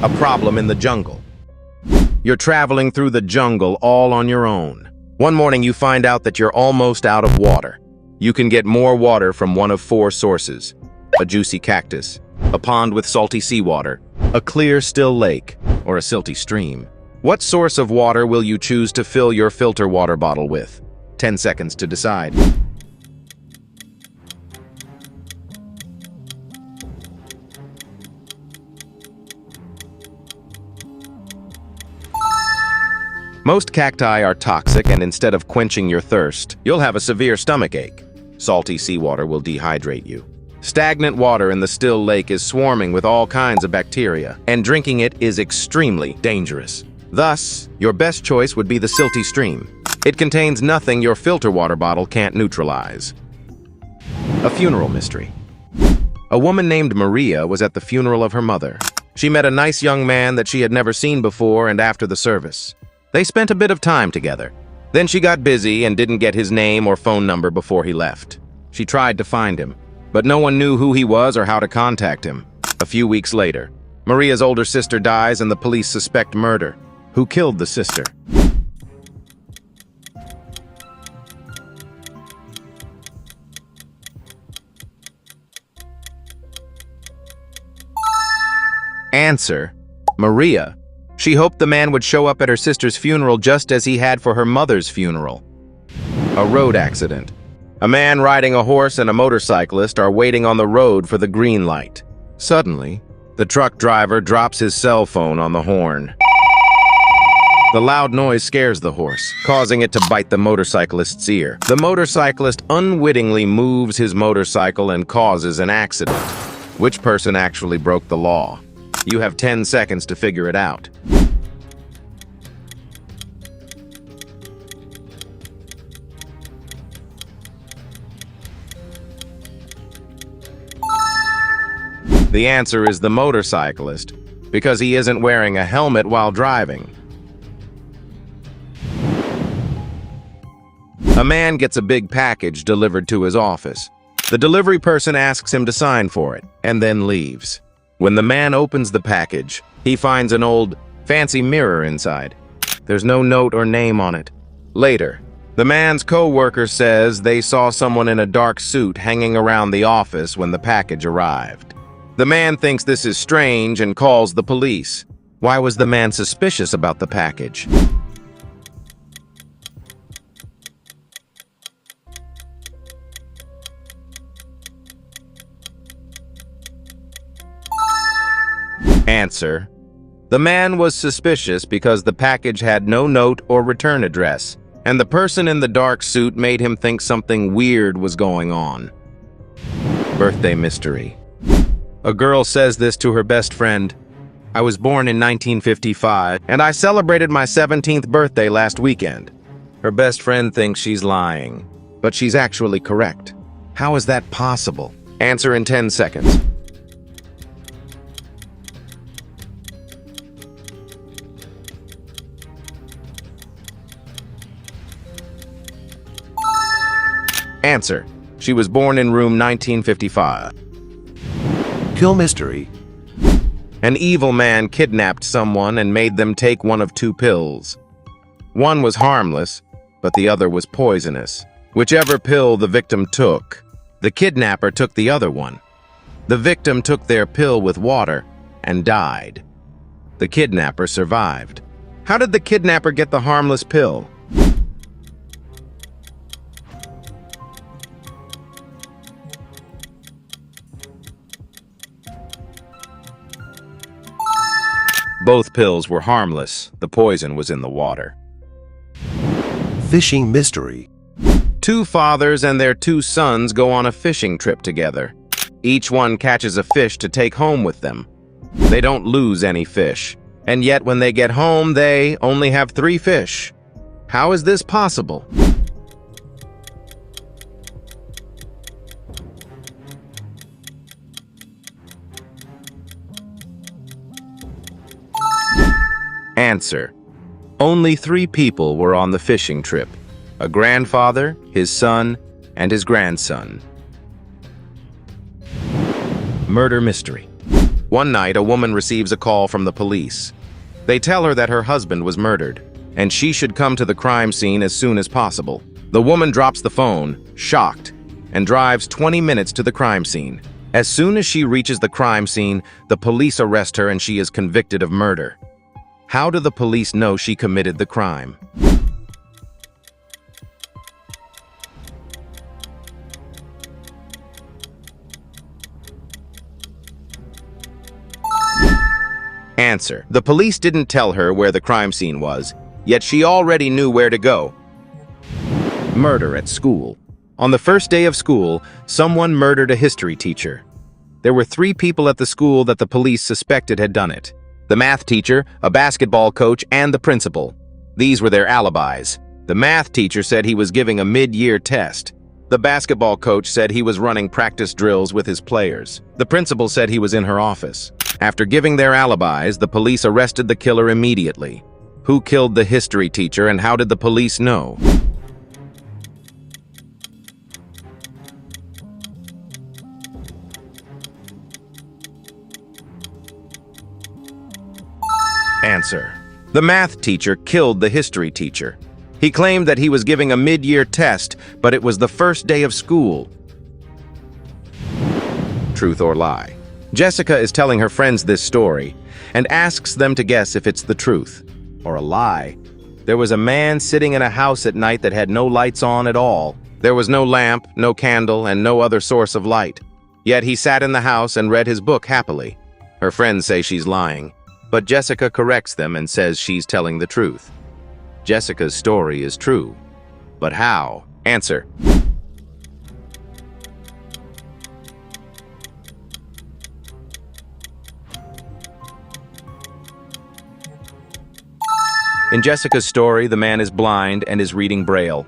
A problem in the jungle. You're traveling through the jungle all on your own. One morning you find out that you're almost out of water. You can get more water from one of 4 sources: a juicy cactus, a pond with salty seawater, a clear, still lake, or a silty stream. What source of water will you choose to fill your filter water bottle with? 10 seconds to decide. Most cacti are toxic, and instead of quenching your thirst, you'll have a severe stomachache. Salty seawater will dehydrate you. Stagnant water in the still lake is swarming with all kinds of bacteria, and drinking it is extremely dangerous. Thus, your best choice would be the silty stream. It contains nothing your filter water bottle can't neutralize. A funeral mystery. A woman named Maria was at the funeral of her mother. She met a nice young man that she had never seen before, and after the service, they spent a bit of time together. Then she got busy and didn't get his name or phone number before he left. She tried to find him, but no one knew who he was or how to contact him. A few weeks later, Maria's older sister dies and the police suspect murder. Who killed the sister? Answer: Maria. She hoped the man would show up at her sister's funeral just as he had for her mother's funeral. A road accident. A man riding a horse and a motorcyclist are waiting on the road for the green light. Suddenly, the truck driver drops his cell phone on the horn. The loud noise scares the horse, causing it to bite the motorcyclist's ear. The motorcyclist unwittingly moves his motorcycle and causes an accident. Which person actually broke the law? You have 10 seconds to figure it out. The answer is the motorcyclist, because he isn't wearing a helmet while driving. A man gets a big package delivered to his office. The delivery person asks him to sign for it, and then leaves. When the man opens the package, he finds an old, fancy mirror inside. There's no note or name on it. Later, the man's co-worker says they saw someone in a dark suit hanging around the office when the package arrived. The man thinks this is strange and calls the police. Why was the man suspicious about the package? Answer: the man was suspicious because the package had no note or return address, and the person in the dark suit made him think something weird was going on. Birthday mystery. A girl says this to her best friend: I was born in 1955, and I celebrated my 17th birthday last weekend. Her best friend thinks she's lying, but she's actually correct. How is that possible? Answer in 10 seconds. Answer: she was born in room 1955. Kill mystery. An evil man kidnapped someone and made them take one of 2 pills. One was harmless, but the other was poisonous. Whichever pill the victim took, the kidnapper took the other one. The victim took their pill with water and died. The kidnapper survived. How did the kidnapper get the harmless pill? Both pills were harmless. The poison was in the water. Fishing mystery. 2 fathers and their 2 sons go on a fishing trip together. Each one catches a fish to take home with them. They don't lose any fish, and yet when they get home, they only have 3 fish. How is this possible? Answer: only 3 people were on the fishing trip: a grandfather, his son, and his grandson. Murder mystery. One night, a woman receives a call from the police. They tell her that her husband was murdered, and she should come to the crime scene as soon as possible. The woman drops the phone, shocked, and drives 20 minutes to the crime scene. As soon as she reaches the crime scene, the police arrest her and she is convicted of murder. How do the police know she committed the crime? Answer: the police didn't tell her where the crime scene was, yet she already knew where to go. Murder at school. On the first day of school, someone murdered a history teacher. There were 3 people at the school that the police suspected had done it: the math teacher, a basketball coach, and the principal. These were their alibis. The math teacher said he was giving a mid-year test. The basketball coach said he was running practice drills with his players. The principal said he was in her office. After giving their alibis, the police arrested the killer immediately. Who killed the history teacher and how did the police know? Answer: the math teacher killed the history teacher. He claimed that he was giving a mid-year test, but it was the first day of school. Truth or lie? Jessica is telling her friends this story and asks them to guess if it's the truth or a lie. There was a man sitting in a house at night that had no lights on at all. There was no lamp, no candle, and no other source of light. Yet he sat in the house and read his book happily. Her friends say she's lying, but Jessica corrects them and says she's telling the truth. Jessica's story is true. But how? Answer: in Jessica's story, the man is blind and is reading Braille.